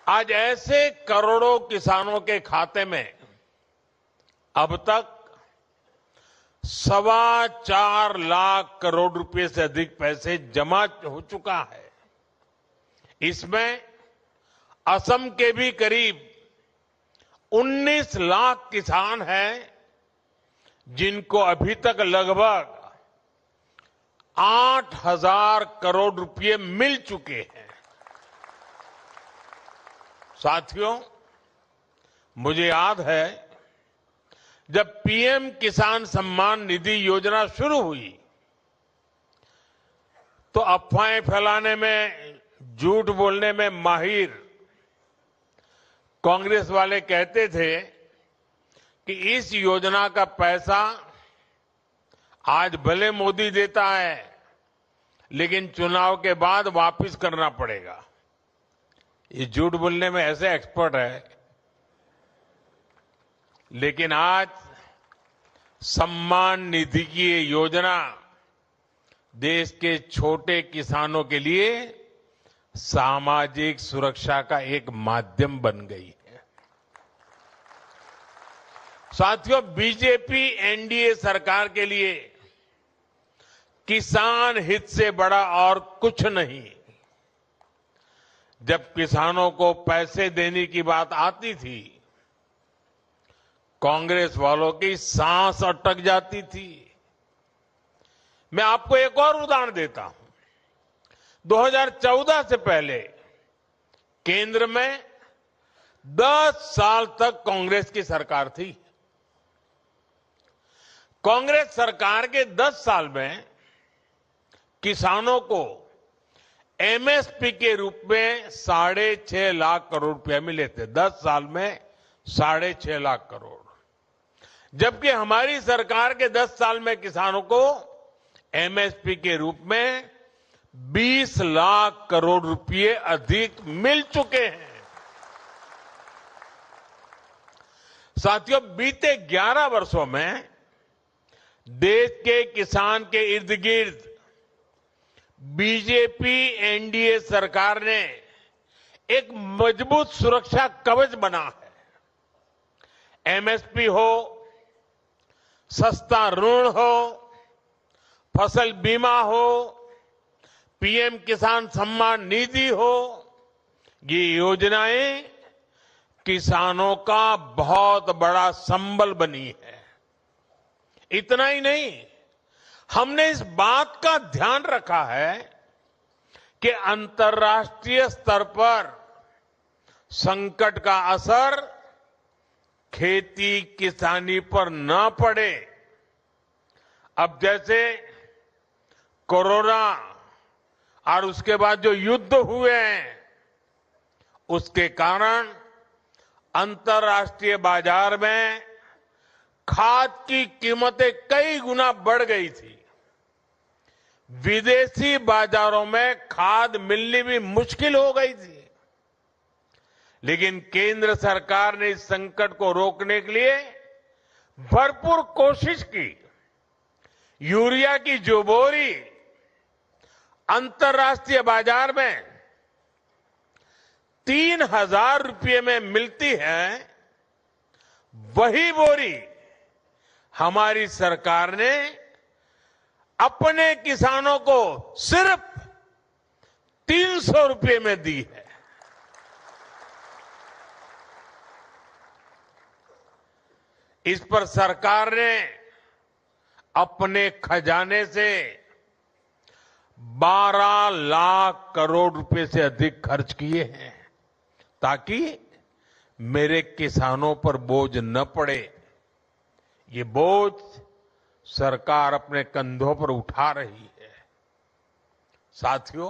आज ऐसे करोड़ों किसानों के खाते में अब तक 4.25 लाख करोड़ रुपए से अधिक पैसे जमा हो चुका है। इसमें असम के भी करीब 19 लाख किसान हैं जिनको अभी तक लगभग 8,000 करोड़ रुपए मिल चुके हैं। साथियों, मुझे याद है जब पीएम किसान सम्मान निधि योजना शुरू हुई तो अफवाहें फैलाने में, झूठ बोलने में माहिर कांग्रेस वाले कहते थे कि इस योजना का पैसा आज भले मोदी देता है लेकिन चुनाव के बाद वापस करना पड़ेगा। ये झूठ बोलने में ऐसे एक्सपर्ट है, लेकिन आज सम्मान निधि की ये योजना देश के छोटे किसानों के लिए सामाजिक सुरक्षा का एक माध्यम बन गई है। साथियों, बीजेपी एनडीए सरकार के लिए किसान हित से बड़ा और कुछ नहीं। जब किसानों को पैसे देने की बात आती थी, कांग्रेस वालों की सांस अटक जाती थी। मैं आपको एक और उदाहरण देता हूं। 2014 से पहले केंद्र में 10 साल तक कांग्रेस की सरकार थी। कांग्रेस सरकार के 10 साल में किसानों को एमएसपी के रूप में 6.5 लाख करोड़ रुपए मिले थे। 10 साल में 6.5 लाख करोड़, जबकि हमारी सरकार के 10 साल में किसानों को एमएसपी के रूप में 20 लाख करोड़ रुपए अधिक मिल चुके हैं। साथियों, बीते 11 वर्षों में देश के किसान के इर्द गिर्द बीजेपी एनडीए सरकार ने एक मजबूत सुरक्षा कवच बना है। एमएसपी हो, सस्ता ऋण हो, फसल बीमा हो, पीएम किसान सम्मान निधि हो, ये योजनाएं किसानों का बहुत बड़ा संबल बनी है। इतना ही नहीं, हमने इस बात का ध्यान रखा है कि अंतर्राष्ट्रीय स्तर पर संकट का असर खेती किसानी पर न पड़े। अब जैसे कोरोना और उसके बाद जो युद्ध हुए हैं, उसके कारण अंतर्राष्ट्रीय बाजार में खाद की कीमतें कई गुना बढ़ गई थी। विदेशी बाजारों में खाद मिलनी भी मुश्किल हो गई थी। लेकिन केंद्र सरकार ने इस संकट को रोकने के लिए भरपूर कोशिश की। यूरिया की जो बोरी अंतर्राष्ट्रीय बाजार में 3,000 रुपये में मिलती है, वही बोरी हमारी सरकार ने अपने किसानों को सिर्फ 300 रुपये में दी है। इस पर सरकार ने अपने खजाने से 12 लाख करोड़ रुपए से अधिक खर्च किए हैं ताकि मेरे किसानों पर बोझ न पड़े। ये बोझ सरकार अपने कंधों पर उठा रही है। साथियों,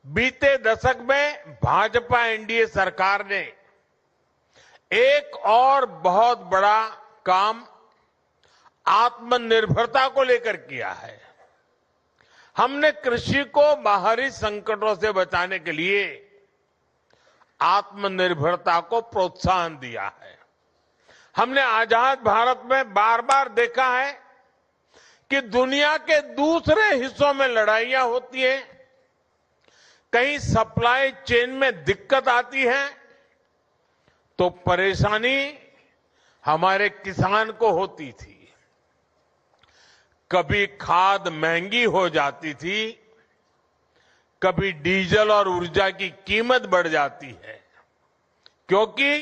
बीते दशक में भाजपा एनडीए सरकार ने एक और बहुत बड़ा काम आत्मनिर्भरता को लेकर किया है। हमने कृषि को बाहरी संकटों से बचाने के लिए आत्मनिर्भरता को प्रोत्साहन दिया है। हमने आजाद भारत में बार बार देखा है कि दुनिया के दूसरे हिस्सों में लड़ाइयां होती हैं, कहीं सप्लाई चेन में दिक्कत आती है तो परेशानी हमारे किसान को होती थी। कभी खाद महंगी हो जाती थी, कभी डीजल और ऊर्जा की कीमत बढ़ जाती है, क्योंकि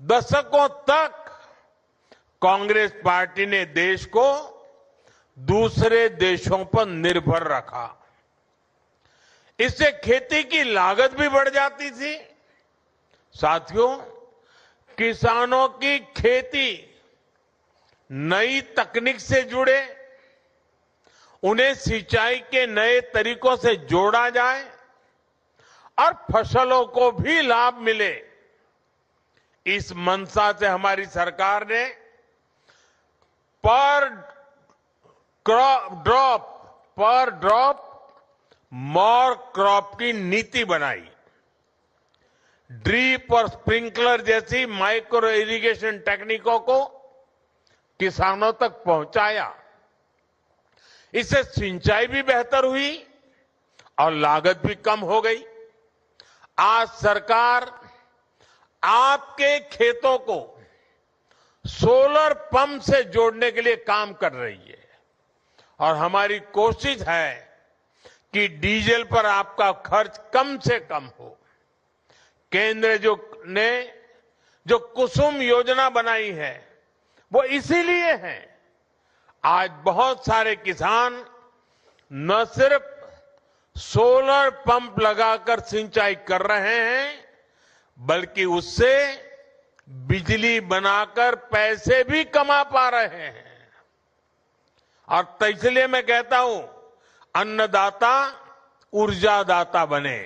दशकों तक कांग्रेस पार्टी ने देश को दूसरे देशों पर निर्भर रखा। इससे खेती की लागत भी बढ़ जाती थी। साथियों, किसानों की खेती नई तकनीक से जुड़े, उन्हें सिंचाई के नए तरीकों से जोड़ा जाए और फसलों को भी लाभ मिले, इस मंशा से हमारी सरकार ने पर ड्रॉप मोर क्रॉप की नीति बनाई। ड्रीप और स्प्रिंकलर जैसी माइक्रो इरिगेशन टेक्निकों को किसानों तक पहुंचाया। इससे सिंचाई भी बेहतर हुई और लागत भी कम हो गई। आज सरकार आपके खेतों को सोलर पंप से जोड़ने के लिए काम कर रही है और हमारी कोशिश है कि डीजल पर आपका खर्च कम से कम हो। केंद्र ने जो कुसुम योजना बनाई है वो इसीलिए है। आज बहुत सारे किसान न सिर्फ सोलर पंप लगाकर सिंचाई कर रहे हैं, बल्कि उससे बिजली बनाकर पैसे भी कमा पा रहे हैं। और तो इसलिए मैं कहता हूं, अन्नदाता ऊर्जादाता बने।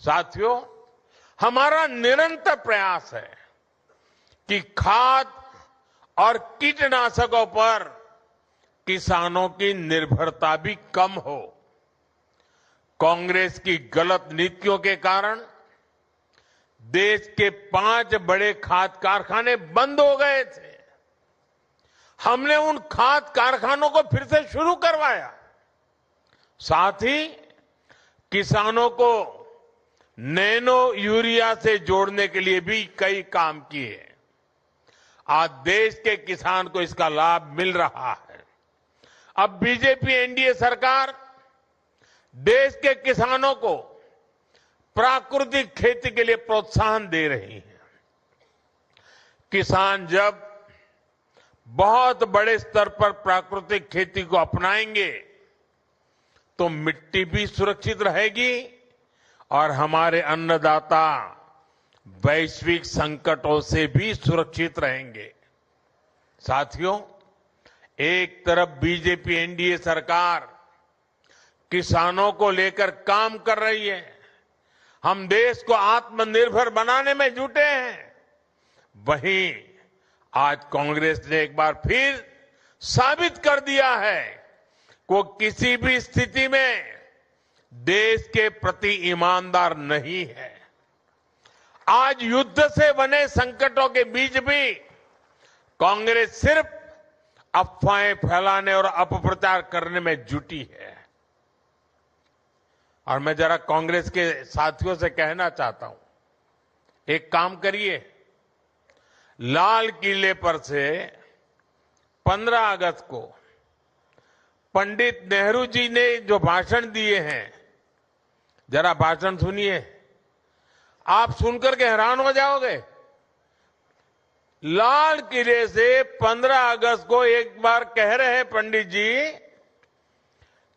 साथियों, हमारा निरंतर प्रयास है कि खाद और कीटनाशकों पर किसानों की निर्भरता भी कम हो। कांग्रेस की गलत नीतियों के कारण देश के 5 बड़े खाद कारखाने बंद हो गए थे। हमने उन खाद कारखानों को फिर से शुरू करवाया। साथ ही किसानों को नैनो यूरिया से जोड़ने के लिए भी कई काम किए। आज देश के किसान को इसका लाभ मिल रहा है। अब बीजेपी एनडीए सरकार देश के किसानों को प्राकृतिक खेती के लिए प्रोत्साहन दे रही है। किसान जब बहुत बड़े स्तर पर प्राकृतिक खेती को अपनाएंगे तो मिट्टी भी सुरक्षित रहेगी और हमारे अन्नदाता वैश्विक संकटों से भी सुरक्षित रहेंगे। साथियों, एक तरफ बीजेपी एनडीए सरकार किसानों को लेकर काम कर रही है, हम देश को आत्मनिर्भर बनाने में जुटे हैं। वहीं आज कांग्रेस ने एक बार फिर साबित कर दिया है कि वो किसी भी स्थिति में देश के प्रति ईमानदार नहीं है। आज युद्ध से बने संकटों के बीच भी कांग्रेस सिर्फ अफवाहें फैलाने और अपप्रचार करने में जुटी है। और मैं जरा कांग्रेस के साथियों से कहना चाहता हूं, एक काम करिए, लाल किले पर से 15 अगस्त को पंडित नेहरू जी ने जो भाषण दिए हैं, जरा भाषण सुनिए। आप सुनकर के हैरान हो जाओगे। लाल किले से 15 अगस्त को एक बार कह रहे हैं पंडित जी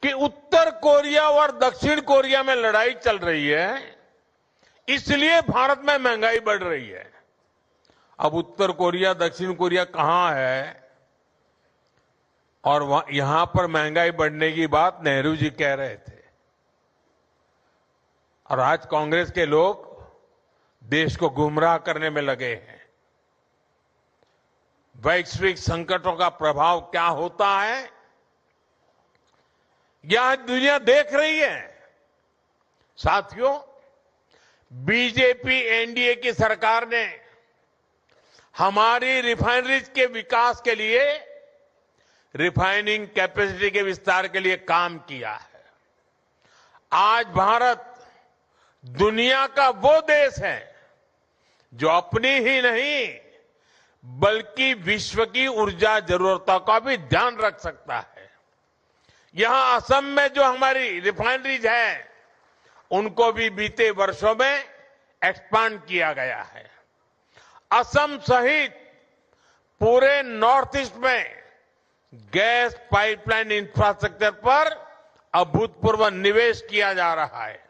कि उत्तर कोरिया और दक्षिण कोरिया में लड़ाई चल रही है, इसलिए भारत में महंगाई बढ़ रही है। अब उत्तर कोरिया दक्षिण कोरिया कहां है और यहां पर महंगाई बढ़ने की बात नेहरू जी कह रहे थे। और आज कांग्रेस के लोग देश को गुमराह करने में लगे हैं। वैश्विक संकटों का प्रभाव क्या होता है, यह दुनिया देख रही है। साथियों, बीजेपी एनडीए की सरकार ने हमारी रिफाइनरीज के विकास के लिए, रिफाइनिंग कैपेसिटी के विस्तार के लिए काम किया है। आज भारत दुनिया का वो देश है जो अपनी ही नहीं बल्कि विश्व की ऊर्जा जरूरतों का भी ध्यान रख सकता है। यहां असम में जो हमारी रिफाइनरीज है उनको भी बीते वर्षों में एक्सपांड किया गया है। असम सहित पूरे नॉर्थ ईस्ट में गैस पाइपलाइन इंफ्रास्ट्रक्चर पर अभूतपूर्व निवेश किया जा रहा है।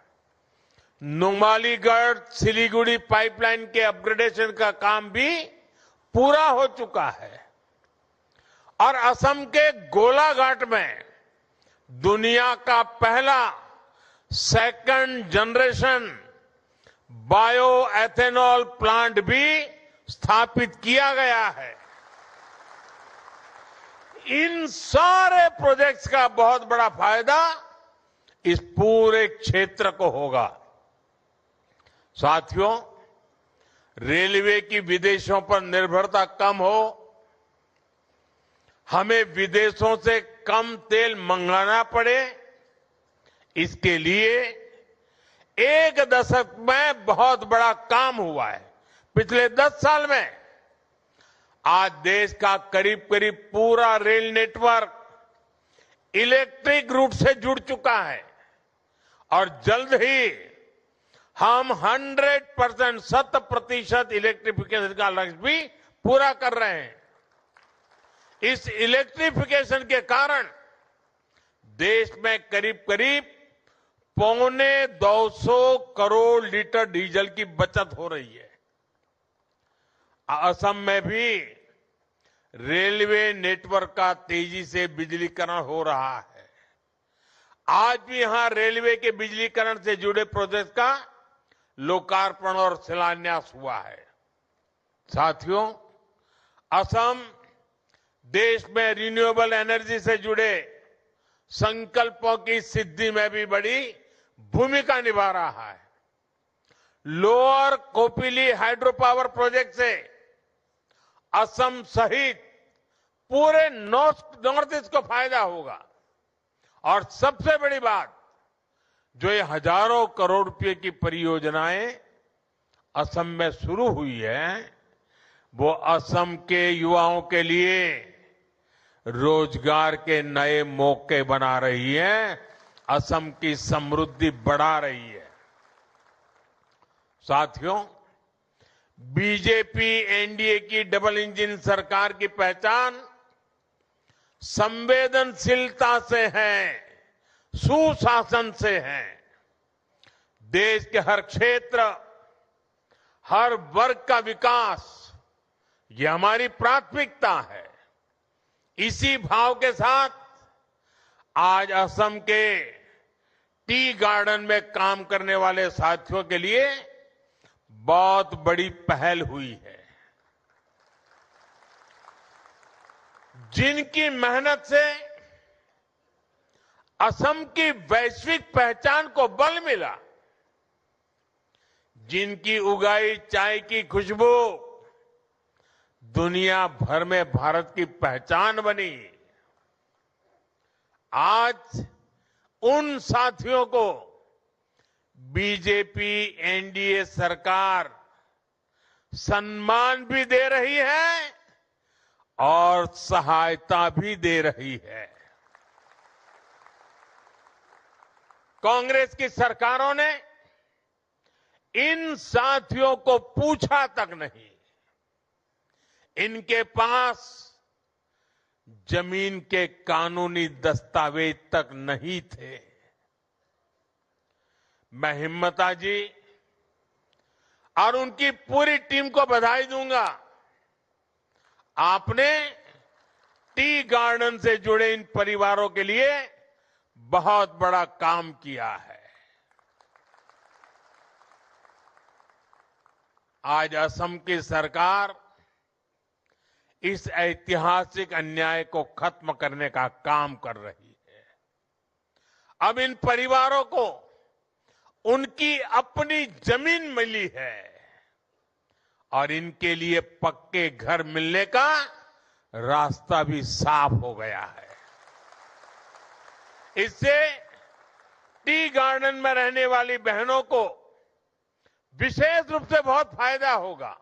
नुमालीगढ़ सिलीगुड़ी पाइपलाइन के अपग्रेडेशन का काम भी पूरा हो चुका है और असम के गोलाघाट में दुनिया का पहला second generation bio ethanol plant भी स्थापित किया गया है। इन सारे प्रोजेक्ट्स का बहुत बड़ा फायदा इस पूरे क्षेत्र को होगा। साथियों, रेलवे की विदेशों पर निर्भरता कम हो, हमें विदेशों से कम तेल मंगाना पड़े, इसके लिए एक दशक में बहुत बड़ा काम हुआ है। पिछले 10 साल में आज देश का करीब करीब पूरा रेल नेटवर्क इलेक्ट्रिक रूट से जुड़ चुका है और जल्द ही हम 100% 100% इलेक्ट्रिफिकेशन का लक्ष्य भी पूरा कर रहे हैं। इस इलेक्ट्रिफिकेशन के कारण देश में करीब करीब 250 करोड़ लीटर डीजल की बचत हो रही है। असम में भी रेलवे नेटवर्क का तेजी से बिजलीकरण हो रहा है। आज भी यहां रेलवे के बिजलीकरण से जुड़े प्रोजेक्ट का लोकार्पण और शिलान्यास हुआ है। साथियों, असम देश में रिन्यूएबल एनर्जी से जुड़े संकल्पों की सिद्धि में भी बड़ी भूमिका निभा रहा है। Lower Kopili hydro power project से असम सहित पूरे नॉर्थ ईस्ट को फायदा होगा और सबसे बड़ी बात, जो ये हजारों करोड़ रुपए की परियोजनाएं असम में शुरू हुई है, वो असम के युवाओं के लिए रोजगार के नए मौके बना रही है, असम की समृद्धि बढ़ा रही है। साथियों, बीजेपी एनडीए की डबल इंजन सरकार की पहचान संवेदनशीलता से है, सुशासन से है। देश के हर क्षेत्र, हर वर्ग का विकास, ये हमारी प्राथमिकता है। इसी भाव के साथ आज असम के टी गार्डन में काम करने वाले साथियों के लिए बहुत बड़ी पहल हुई है। जिनकी मेहनत से असम की वैश्विक पहचान को बल मिला, जिनकी उगाई चाय की खुशबू दुनिया भर में भारत की पहचान बनी, आज उन साथियों को बीजेपी एनडीए सरकार सम्मान भी दे रही है और सहायता भी दे रही है। कांग्रेस की सरकारों ने इन साथियों को पूछा तक नहीं, इनके पास जमीन के कानूनी दस्तावेज तक नहीं थे। मैं हिम्मता जी और उनकी पूरी टीम को बधाई दूंगा। आपने टी गार्डन से जुड़े इन परिवारों के लिए बहुत बड़ा काम किया है। आज असम की सरकार इस ऐतिहासिक अन्याय को खत्म करने का काम कर रही है। अब इन परिवारों को उनकी अपनी जमीन मिली है और इनके लिए पक्के घर मिलने का रास्ता भी साफ हो गया है। इससे टी गार्डन में रहने वाली बहनों को विशेष रूप से बहुत फायदा होगा।